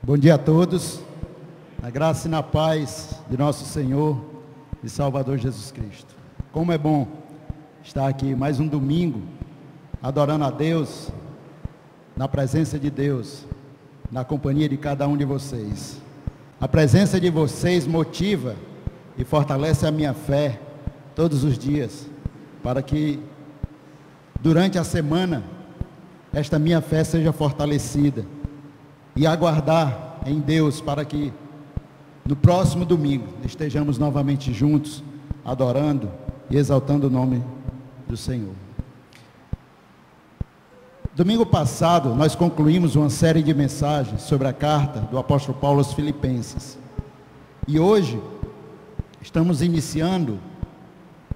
Bom dia a todos, na graça e na paz de nosso Senhor e Salvador Jesus Cristo. Como é bom estar aqui mais um domingo, adorando a Deus, na presença de Deus, na companhia de cada um de vocês. A presença de vocês motiva e fortalece a minha fé todos os dias, para que durante a semana esta minha fé seja fortalecida, e aguardar em Deus para que no próximo domingo estejamos novamente juntos, adorando e exaltando o nome do Senhor. Domingo passado nós concluímos uma série de mensagens sobre a carta do apóstolo Paulo aos Filipenses. E hoje estamos iniciando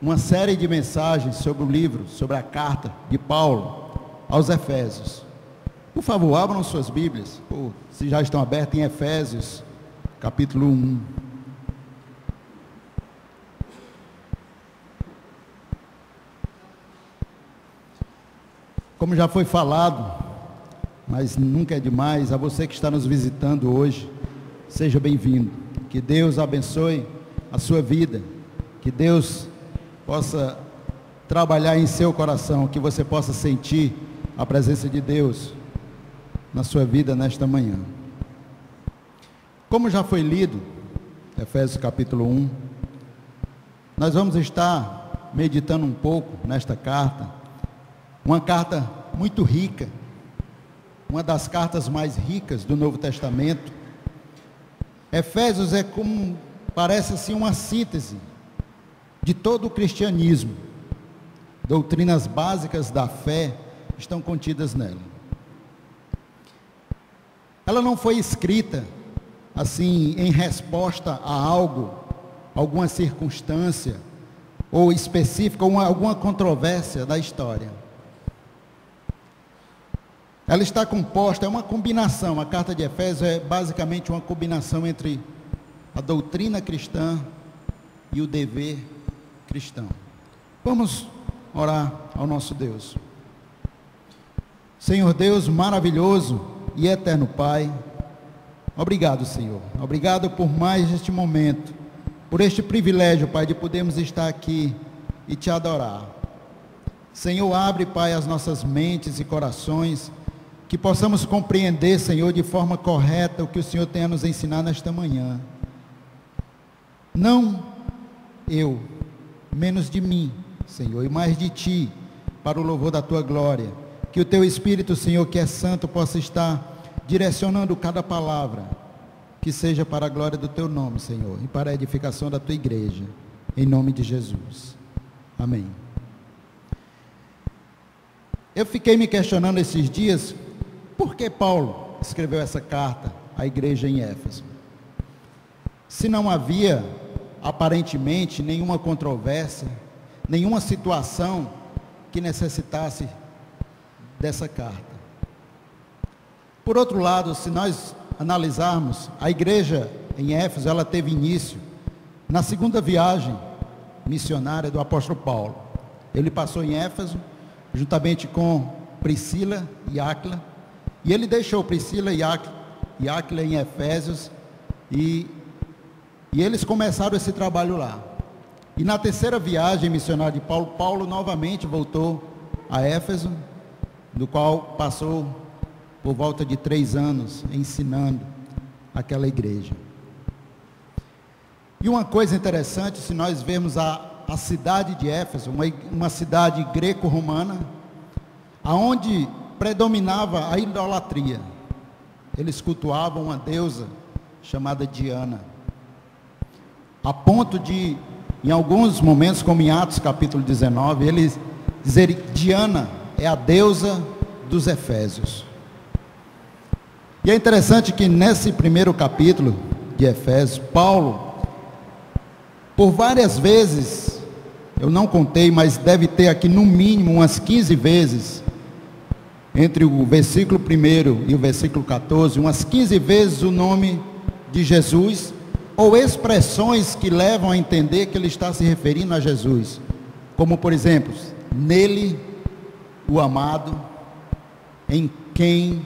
uma série de mensagens sobre o livro, sobre a carta de Paulo aos Efésios. Por favor, abram suas Bíblias, ou se já estão abertas, em Efésios, capítulo 1. Como já foi falado, mas nunca é demais, a você que está nos visitando hoje, seja bem-vindo. Que Deus abençoe a sua vida, que Deus possa trabalhar em seu coração, que você possa sentir a presença de Deus na sua vida nesta manhã. Como já foi lido, Efésios capítulo 1, nós vamos estar meditando um pouco nesta carta, uma carta muito rica, uma das cartas mais ricas do Novo Testamento. Efésios é como, parece assim, uma síntese de todo o cristianismo. Doutrinas básicas da fé estão contidas nela. Ela não foi escrita assim em resposta a algo, alguma circunstância ou específica, ou alguma controvérsia da história. Ela está composta, é uma combinação, a carta de Efésios é basicamente uma combinação entre a doutrina cristã e o dever cristão. Vamos orar ao nosso Deus. Senhor Deus maravilhoso e eterno Pai, obrigado, Senhor, obrigado por mais este momento, por este privilégio, Pai, de podermos estar aqui e Te adorar. Senhor, abre, Pai, as nossas mentes e corações, que possamos compreender, Senhor, de forma correta o que o Senhor tem a nos ensinar nesta manhã. Não eu, menos de mim, Senhor, e mais de Ti, para o louvor da Tua glória. Que o Teu Espírito, Senhor, que é santo, possa estar direcionando cada palavra, que seja para a glória do Teu nome, Senhor, e para a edificação da Tua igreja, em nome de Jesus. Amém. Eu fiquei me questionando esses dias, por que Paulo escreveu essa carta à igreja em Éfeso? Se não havia, aparentemente, nenhuma controvérsia, nenhuma situação que necessitasse dessa carta. Por outro lado, se nós analisarmos, a igreja em Éfeso, ela teve início na segunda viagem missionária do apóstolo Paulo. Ele passou em Éfeso, juntamente com Priscila e Áquila, e ele deixou Priscila e Áquila em Efésios, e eles começaram esse trabalho lá. E na terceira viagem missionária de Paulo, Paulo novamente voltou a Éfeso, do qual passou por volta de 3 anos ensinando aquela igreja. E uma coisa interessante, se nós vermos a cidade de Éfeso, uma cidade greco-romana, aonde predominava a idolatria. Eles cultuavam uma deusa chamada Diana, a ponto de, em alguns momentos, como em Atos capítulo 19, eles dizerem: Diana é a deusa dos Efésios. E é interessante que nesse primeiro capítulo de Efésios, Paulo, por várias vezes, eu não contei, mas deve ter aqui no mínimo umas 15 vezes, entre o versículo 1 e o versículo 14, umas 15 vezes o nome de Jesus, ou expressões que levam a entender que ele está se referindo a Jesus. como por exemplo, nele o amado, em quem,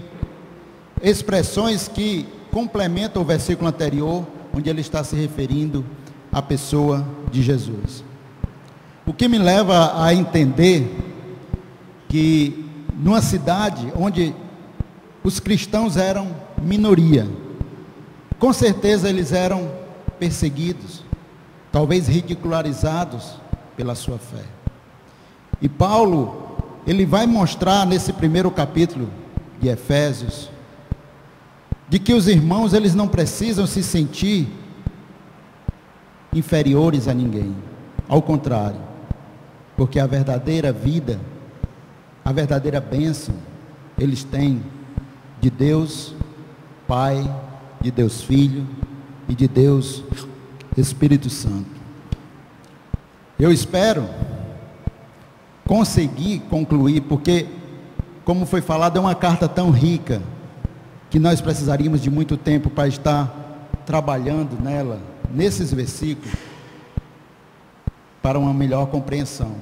expressões que complementam o versículo anterior, onde ele está se referindo à pessoa de Jesus. O que me leva a entender que numa cidade onde os cristãos eram minoria, com certeza eles eram perseguidos, talvez ridicularizados pela sua fé. E Paulo, ele vai mostrar nesse primeiro capítulo de Efésios, de que os irmãos, eles não precisam se sentir inferiores a ninguém, ao contrário, porque a verdadeira vida, a verdadeira bênção, eles têm de Deus Pai, de Deus Filho e de Deus Espírito Santo. Eu espero conseguir concluir, porque, como foi falado, é uma carta tão rica, que nós precisaríamos de muito tempo para estar trabalhando nela, nesses versículos, para uma melhor compreensão.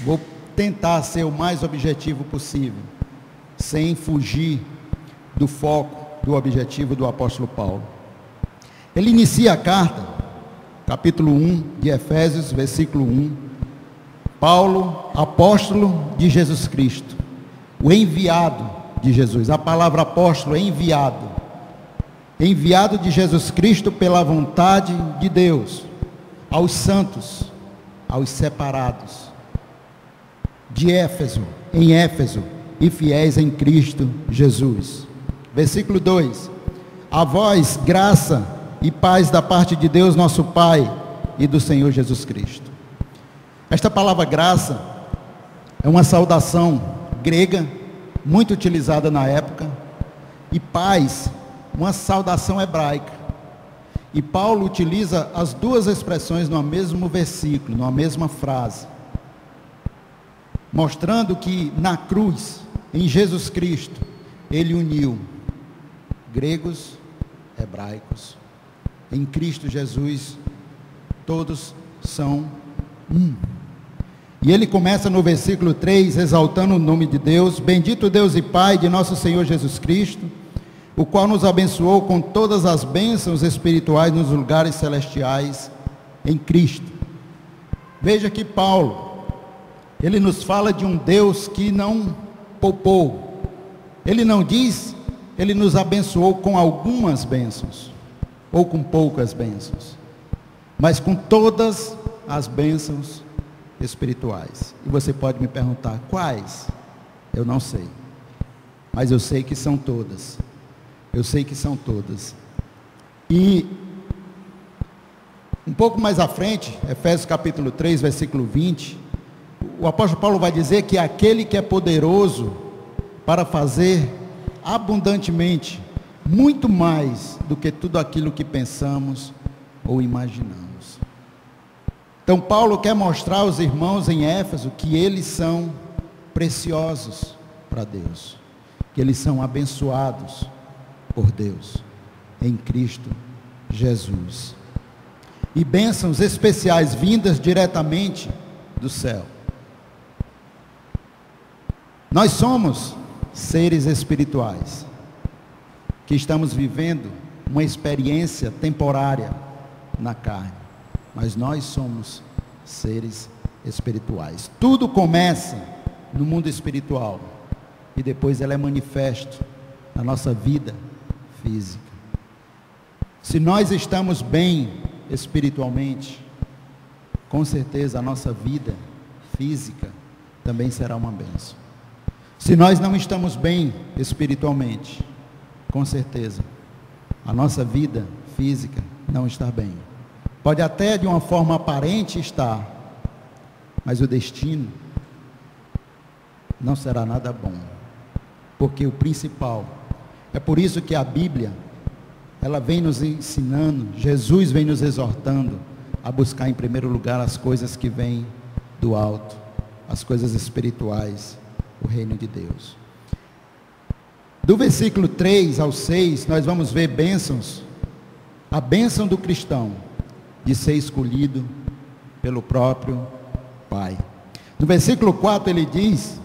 Vou tentar ser o mais objetivo possível, sem fugir do foco, do objetivo do apóstolo Paulo. Ele inicia a carta, capítulo 1 de Efésios, versículo 1, Paulo, apóstolo de Jesus Cristo, o enviado de Jesus. A palavra apóstolo é enviado, enviado de Jesus Cristo pela vontade de Deus, aos santos, aos separados, de Éfeso, em Éfeso, e fiéis em Cristo Jesus. Versículo 2, a vós graça e paz da parte de Deus nosso Pai e do Senhor Jesus Cristo. Esta palavra graça é uma saudação grega, muito utilizada na época, e paz, uma saudação hebraica. E Paulo utiliza as duas expressões no mesmo versículo, na mesma frase, mostrando que na cruz, em Jesus Cristo, ele uniu gregos, hebraicos. Em Cristo Jesus, todos são um. E ele começa no versículo 3, exaltando o nome de Deus: bendito Deus e Pai de nosso Senhor Jesus Cristo, o qual nos abençoou com todas as bênçãos espirituais nos lugares celestiais em Cristo. Veja que Paulo, ele nos fala de um Deus que não poupou. Ele não diz, ele nos abençoou com algumas bênçãos, ou com poucas bênçãos, mas com todas as bênçãos espirituais. E você pode me perguntar, quais? Eu não sei, mas eu sei que são todas. Eu sei que são todas. E um pouco mais à frente, Efésios capítulo 3, versículo 20, o apóstolo Paulo vai dizer que aquele que é poderoso para fazer abundantemente, muito mais do que tudo aquilo que pensamos ou imaginamos. Então Paulo quer mostrar aos irmãos em Éfeso que eles são preciosos para Deus, que eles são abençoados por Deus, em Cristo Jesus. E bênçãos especiais vindas diretamente do céu. Nós somos seres espirituais, que estamos vivendo uma experiência temporária na carne, mas nós somos seres espirituais. Tudo começa no mundo espiritual, e depois ela é manifesto na nossa vida física. Se nós estamos bem espiritualmente, com certeza a nossa vida física também será uma bênção. Se nós não estamos bem espiritualmente, com certeza a nossa vida física não está bem. Pode até de uma forma aparente estar, mas o destino não será nada bom, porque o principal, é por isso que a Bíblia, ela vem nos ensinando, Jesus vem nos exortando a buscar em primeiro lugar as coisas que vêm do alto, as coisas espirituais, o reino de Deus. Do versículo 3 ao 6, nós vamos ver bênçãos, a bênção do cristão, de ser escolhido pelo próprio Pai. No versículo 4 ele diz,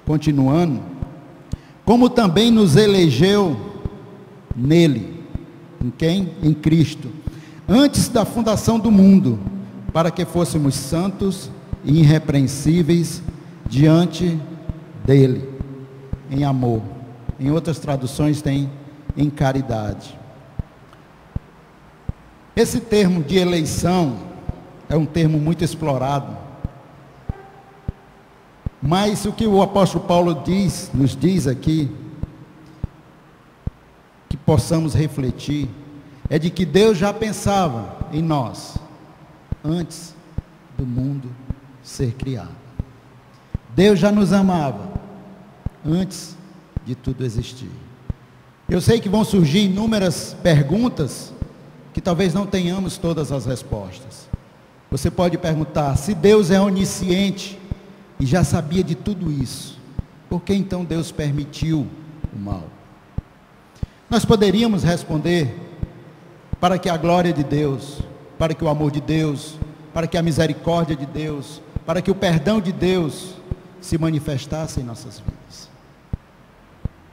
continuando, como também nos elegeu nele, em quem? Em Cristo, antes da fundação do mundo, para que fôssemos santos e irrepreensíveis diante dele, em amor. Em outras traduções tem em caridade. Esse termo de eleição é um termo muito explorado, mas o que o apóstolo Paulo nos diz aqui, que possamos refletir, é de que Deus já pensava em nós, antes do mundo ser criado. Deus já nos amava, antes de tudo existir. Eu sei que vão surgir inúmeras perguntas, que talvez não tenhamos todas as respostas. Você pode perguntar, se Deus é onisciente, e já sabia de tudo isso, por que então Deus permitiu o mal? Nós poderíamos responder, para que a glória de Deus, para que o amor de Deus, para que a misericórdia de Deus, para que o perdão de Deus se manifestasse em nossas vidas.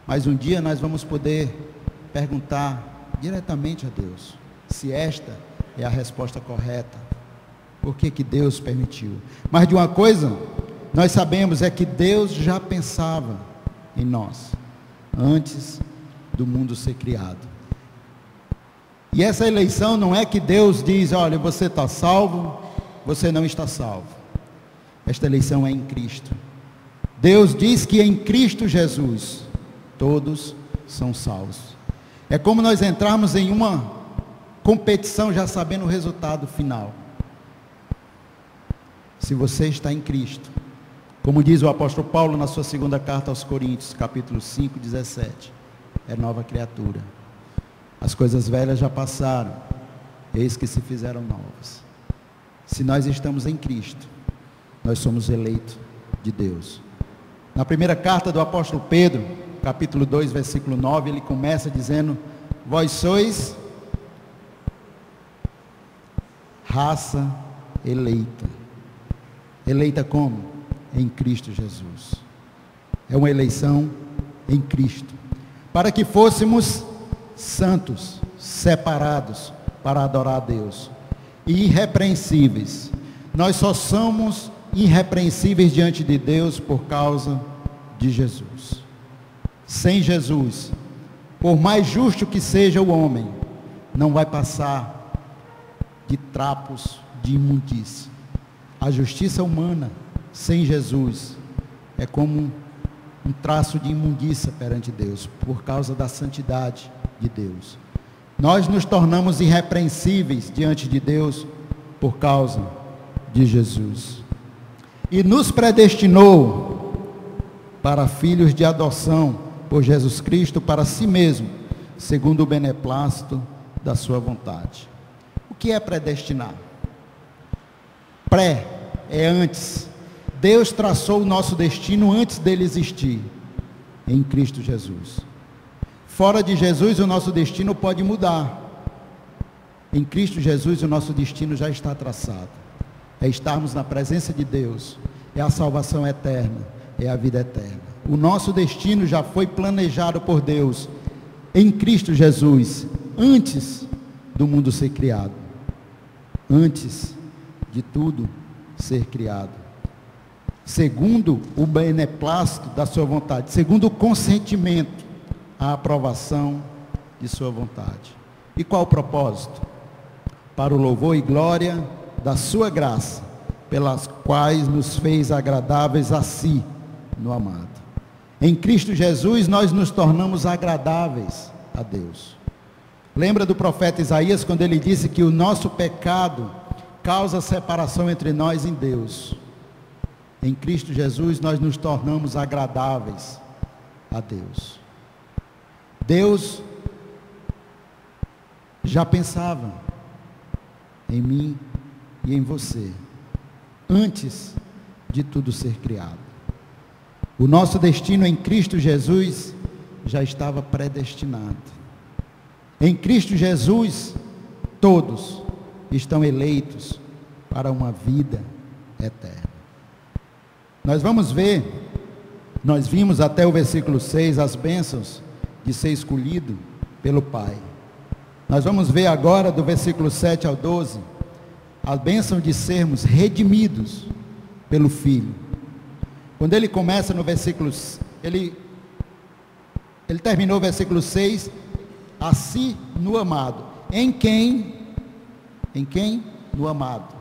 Mas um dia nós vamos poder perguntar diretamente a Deus, se esta é a resposta correta, por que que Deus permitiu? Mas de uma coisa nós sabemos, é que Deus já pensava em nós, antes do mundo ser criado. E essa eleição não é que Deus diz, olha, você está salvo, você não está salvo. Esta eleição é em Cristo. Deus diz que em Cristo Jesus, todos são salvos. É como nós entrarmos em uma competição já sabendo o resultado final. Se você está em Cristo, como diz o apóstolo Paulo na sua segunda carta aos Coríntios, capítulo 5, 17, é nova criatura. As coisas velhas já passaram, eis que se fizeram novas. Se nós estamos em Cristo, nós somos eleitos de Deus. Na primeira carta do apóstolo Pedro, capítulo 2, versículo 9, ele começa dizendo, vós sois raça eleita. Eleita como? Em Cristo Jesus. É uma eleição em Cristo, para que fôssemos santos, separados para adorar a Deus, e irrepreensíveis. Nós só somos irrepreensíveis diante de Deus por causa de Jesus. Sem Jesus, por mais justo que seja o homem, não vai passar de trapos de imundícia. A justiça humana sem Jesus é como um traço de imundícia perante Deus, por causa da santidade de Deus. Nós nos tornamos irrepreensíveis diante de Deus por causa de Jesus. E nos predestinou para filhos de adoção por Jesus Cristo para si mesmo, segundo o beneplácito da sua vontade. O que é predestinar? Pré é antes. Deus traçou o nosso destino antes dele existir, em Cristo Jesus. Fora de Jesus, o nosso destino pode mudar. Em Cristo Jesus, o nosso destino já está traçado. É estarmos na presença de Deus, é a salvação eterna, é a vida eterna. O nosso destino já foi planejado por Deus, em Cristo Jesus, antes do mundo ser criado, antes de tudo ser criado. Segundo o beneplácito da sua vontade, segundo o consentimento, a aprovação de sua vontade. E qual o propósito? Para o louvor e glória da sua graça, pelas quais nos fez agradáveis a si, no amado. Em Cristo Jesus nós nos tornamos agradáveis a Deus. Lembra do profeta Isaías, quando ele disse que o nosso pecado causa separação entre nós e Deus. Em Cristo Jesus nós nos tornamos agradáveis a Deus. Deus já pensava em mim e em você, antes de tudo ser criado. O nosso destino em Cristo Jesus já estava predestinado. Em Cristo Jesus, todos estão eleitos para uma vida eterna. Nós vimos até o versículo 6 as bênçãos de ser escolhido pelo Pai. Nós vamos ver agora do versículo 7 ao 12, a bênção de sermos redimidos pelo Filho. Quando ele começa no versículo, ele terminou o versículo 6, assim no amado. Em quem? No amado,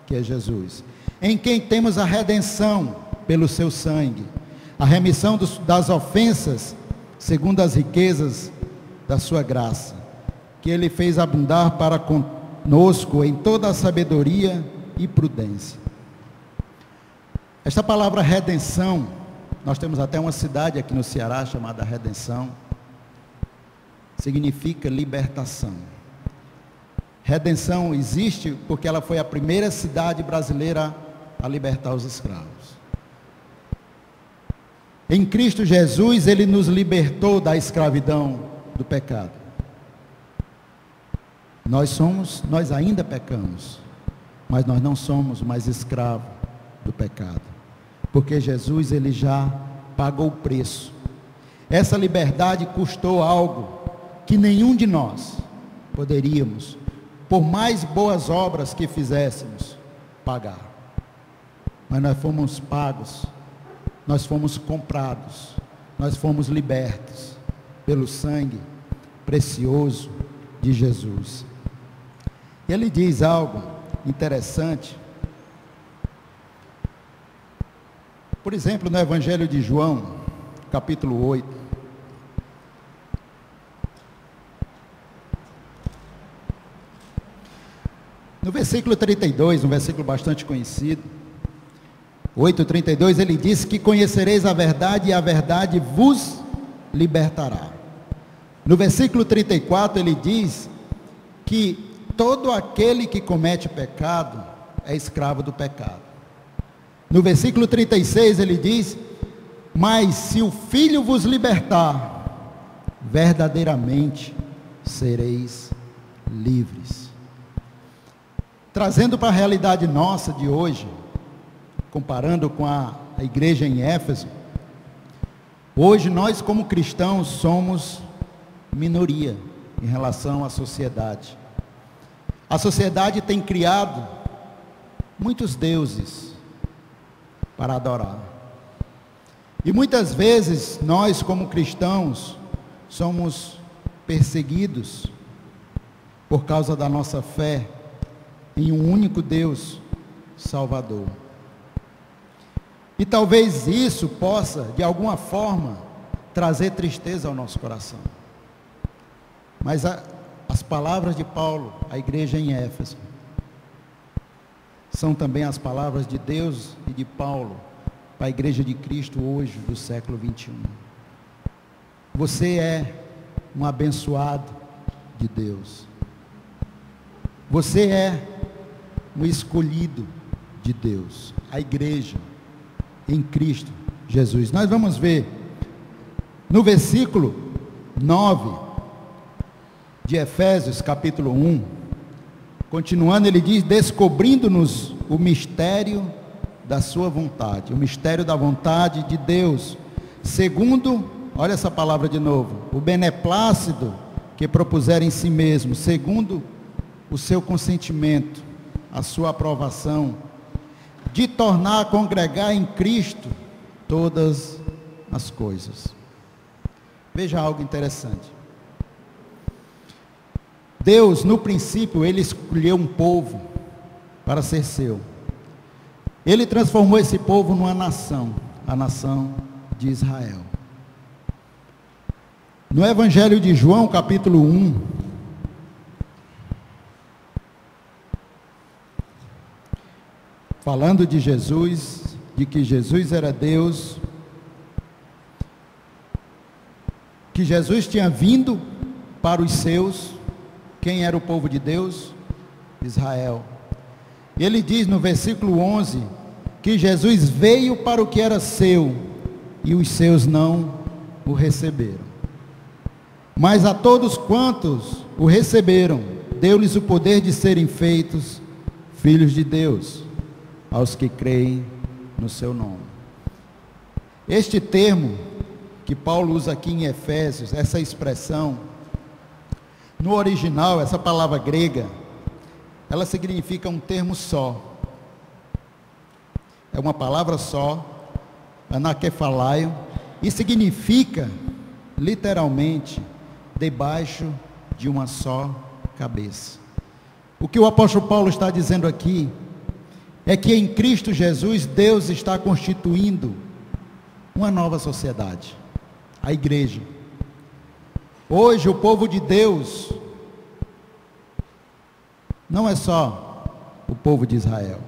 que é Jesus. Em quem temos a redenção pelo seu sangue, a remissão das ofensas, segundo as riquezas da sua graça, que ele fez abundar para conosco em toda a sabedoria e prudência. Esta palavra redenção, nós temos até uma cidade aqui no Ceará chamada Redenção, significa libertação. Redenção existe porque ela foi a primeira cidade brasileira a libertar os escravos. Em Cristo Jesus, ele nos libertou da escravidão do pecado. Nós ainda pecamos, mas nós não somos mais escravos do pecado, porque Jesus, ele já pagou o preço. Essa liberdade custou algo que nenhum de nós poderíamos, por mais boas obras que fizéssemos, pagar. Mas nós fomos pagos, nós fomos comprados, nós fomos libertos pelo sangue precioso de Jesus. E ele diz algo interessante. Por exemplo, no Evangelho de João, capítulo 8. No versículo 32, um versículo bastante conhecido, 8:32, ele diz que conhecereis a verdade e a verdade vos libertará. No versículo 34, ele diz que todo aquele que comete pecado é escravo do pecado. No versículo 36 ele diz: mas se o Filho vos libertar, verdadeiramente sereis livres. Trazendo para a realidade nossa de hoje, comparando com a igreja em Éfeso, hoje nós como cristãos somos minoria em relação à sociedade. A sociedade tem criado muitos deuses para adorar. E muitas vezes nós como cristãos somos perseguidos por causa da nossa fé em um único Deus Salvador. E talvez isso possa, de alguma forma, trazer tristeza ao nosso coração. Mas as palavras de Paulo à igreja em Éfeso são também as palavras de Deus e de Paulo para a igreja de Cristo hoje, do século 21. Você é um abençoado de Deus. Você é um escolhido de Deus. A igreja em Cristo Jesus. Nós vamos ver no versículo 9 de Efésios, capítulo 1, continuando, ele diz: descobrindo-nos o mistério da sua vontade, o mistério da vontade de Deus, segundo, olha essa palavra de novo, o beneplácito que propuser em si mesmo, segundo o seu consentimento, a sua aprovação, de tornar a congregar em Cristo todas as coisas. Veja algo interessante. Deus, no princípio, ele escolheu um povo para ser seu. Ele transformou esse povo numa nação, a nação de Israel. No Evangelho de João, capítulo 1, falando de Jesus, de que Jesus era Deus, que Jesus tinha vindo para os seus. Quem era o povo de Deus? Israel. Ele diz no versículo 11, que Jesus veio para o que era seu, e os seus não o receberam. Mas a todos quantos o receberam, deu-lhes o poder de serem feitos filhos de Deus, aos que creem no seu nome. Este termo que Paulo usa aqui em Efésios, essa expressão, no original, essa palavra grega, ela significa um termo só. É uma palavra só, anakefalaio, e significa, literalmente, debaixo de uma só cabeça. O que o apóstolo Paulo está dizendo aqui é que em Cristo Jesus Deus está constituindo uma nova sociedade, a igreja. Hoje o povo de Deus não é só o povo de Israel.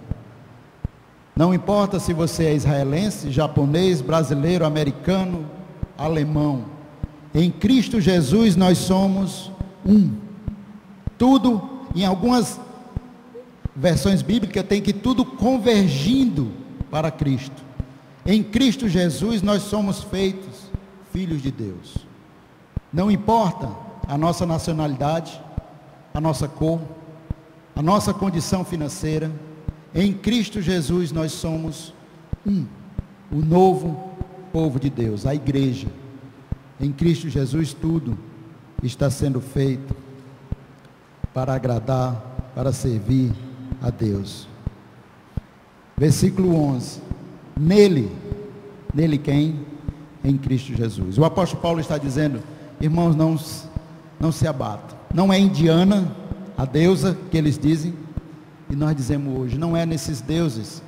Não importa se você é israelense, japonês, brasileiro, americano, alemão. Em Cristo Jesus nós somos um. Tudo, em algumas versões bíblicas, tem que tudo convergindo para Cristo. Em Cristo Jesus nós somos feitos filhos de Deus. Não importa a nossa nacionalidade, a nossa cor, a nossa condição financeira. Em Cristo Jesus nós somos um, o novo povo de Deus, a igreja. Em Cristo Jesus tudo está sendo feito para agradar, para servir a Deus. Versículo 11. Nele quem? Em Cristo Jesus. O apóstolo Paulo está dizendo, irmãos, não se abatam. Não é Indiana, a deusa que eles dizem, e nós dizemos hoje, não é nesses deuses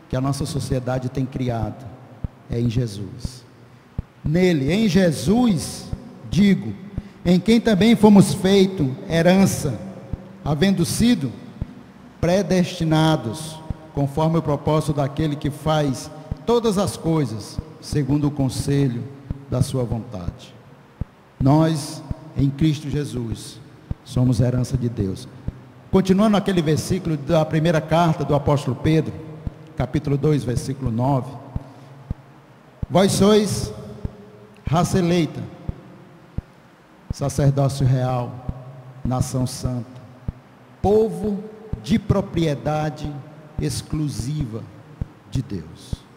que a nossa sociedade tem criado, é em Jesus. Nele, em Jesus, digo, em quem também fomos feitos herança, havendo sido predestinados, conforme o propósito daquele que faz todas as coisas, segundo o conselho da sua vontade. Nós, em Cristo Jesus, somos herança de Deus. Continuando aquele versículo da primeira carta do apóstolo Pedro, capítulo 2, versículo 9. Vós sois raça eleita, sacerdócio real, nação santa, povo de propriedade exclusiva de Deus.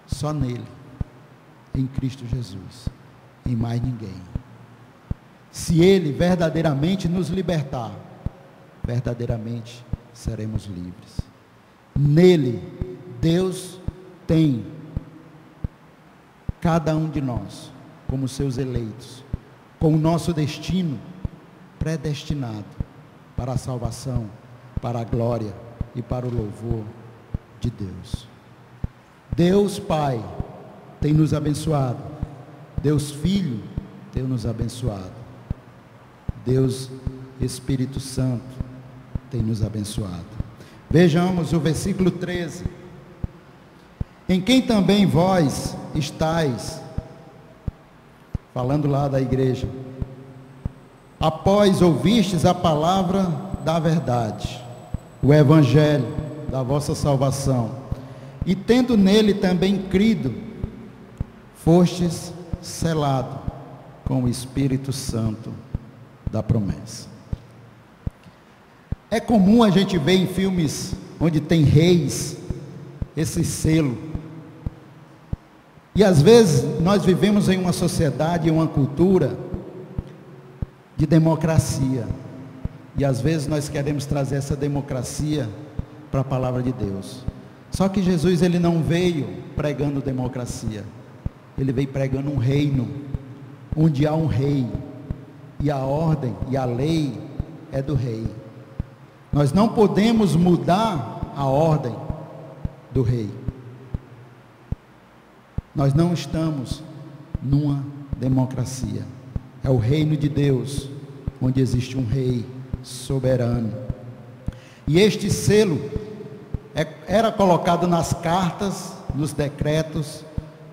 Só nele, em Cristo Jesus, em mais ninguém. Se ele verdadeiramente nos libertar, verdadeiramente seremos livres. Nele, Deus tem cada um de nós como seus eleitos, com o nosso destino predestinado para a salvação, para a glória e para o louvor de Deus. Deus Pai tem nos abençoado, Deus Filho tem nos abençoado, Deus Espírito Santo tem nos abençoado. Vejamos o versículo 13. Em quem também vós estáis, falando lá da igreja, após ouvistes a palavra da verdade, o evangelho da vossa salvação, e tendo nele também crido, fostes selado com o Espírito Santo da promessa. É comum a gente ver em filmes onde tem reis esse selo. E às vezes nós vivemos em uma sociedade, em uma cultura de democracia. E às vezes nós queremos trazer essa democracia para a palavra de Deus. Só que Jesus, ele não veio pregando democracia. Ele veio pregando um reino, onde há um rei. E a ordem e a lei é do rei. Nós não podemos mudar a ordem do rei. Nós não estamos numa democracia. É o reino de Deus, onde existe um rei soberano. E este selo era colocado nas cartas, nos decretos,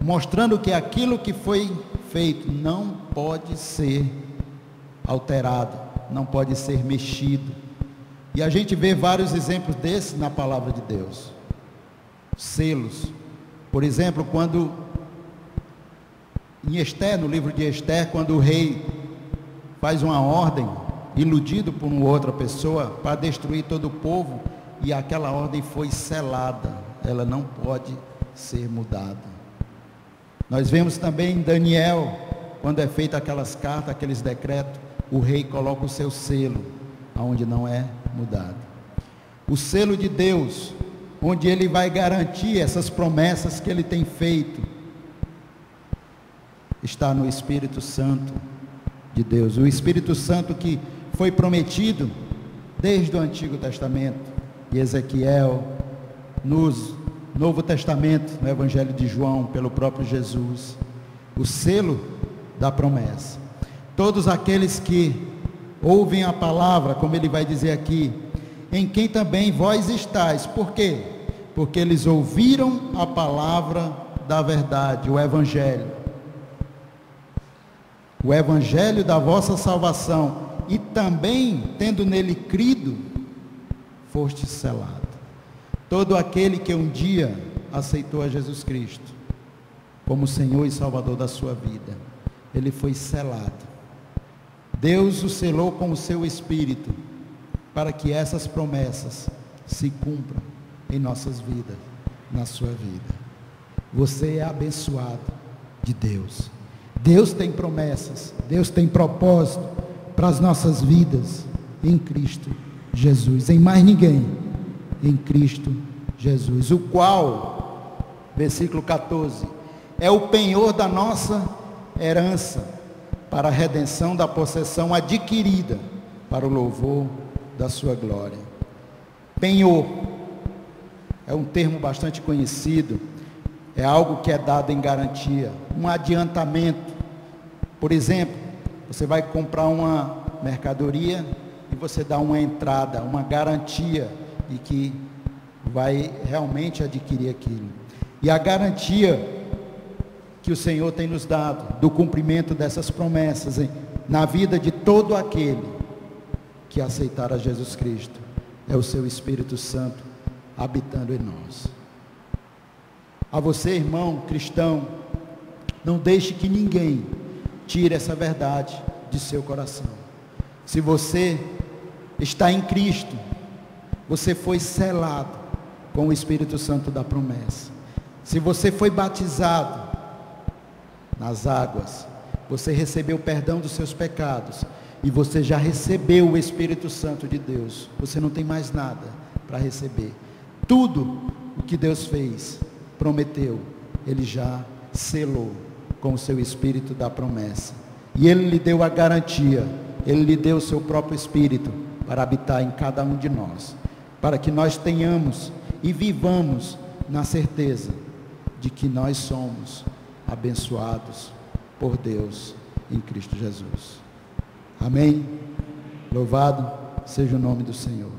mostrando que aquilo que foi feito não pode ser alterado, não pode ser mexido. E a gente vê vários exemplos desses na palavra de Deus. Selos. Por exemplo, quando em Esther, no livro de Esther, quando o rei faz uma ordem, iludido por uma outra pessoa, para destruir todo o povo, e aquela ordem foi selada, ela não pode ser mudada. Nós vemos também em Daniel, quando é feita aquelas cartas, aqueles decretos, o rei coloca o seu selo, aonde não é mudado. O selo de Deus, onde ele vai garantir essas promessas que ele tem feito, está no Espírito Santo de Deus. O Espírito Santo que foi prometido desde o Antigo Testamento, e Ezequiel, no Novo Testamento, no Evangelho de João, pelo próprio Jesus, o selo da promessa. Todos aqueles que ouvem a palavra, como ele vai dizer aqui, em quem também vós estáis. Por quê? Porque eles ouviram a palavra da verdade, o Evangelho da vossa salvação, e também, tendo nele crido, foste selado. Todo aquele que um dia aceitou a Jesus Cristo como Senhor e Salvador da sua vida, ele foi selado. Deus o selou com o seu Espírito, para que essas promessas se cumpram em nossas vidas, na sua vida. Você é abençoado de Deus. Deus tem promessas, Deus tem propósito para as nossas vidas em Cristo Jesus, em mais ninguém, em Cristo Jesus, o qual, versículo 14, é o penhor da nossa herança, para a redenção da possessão adquirida, para o louvor da sua glória. Penhor é um termo bastante conhecido, é algo que é dado em garantia, um adiantamento. Por exemplo, você vai comprar uma mercadoria e você dá uma entrada, uma garantia de que vai realmente adquirir aquilo. E a garantia que o Senhor tem nos dado do cumprimento dessas promessas na vida de todo aquele que aceitar a Jesus Cristo é o seu Espírito Santo habitando em nós. A você, irmão cristão, não deixe que ninguém tire essa verdade de seu coração. Se você está em Cristo, você foi selado com o Espírito Santo da promessa. Se você foi batizado nas águas, você recebeu o perdão dos seus pecados, e você já recebeu o Espírito Santo de Deus. Você não tem mais nada para receber. Tudo o que Deus fez, prometeu, Ele já selou com o seu Espírito da promessa, e Ele lhe deu a garantia, Ele lhe deu o seu próprio Espírito para habitar em cada um de nós, para que nós tenhamos e vivamos na certeza de que nós somos abençoados por Deus em Cristo Jesus. Amém? Louvado seja o nome do Senhor.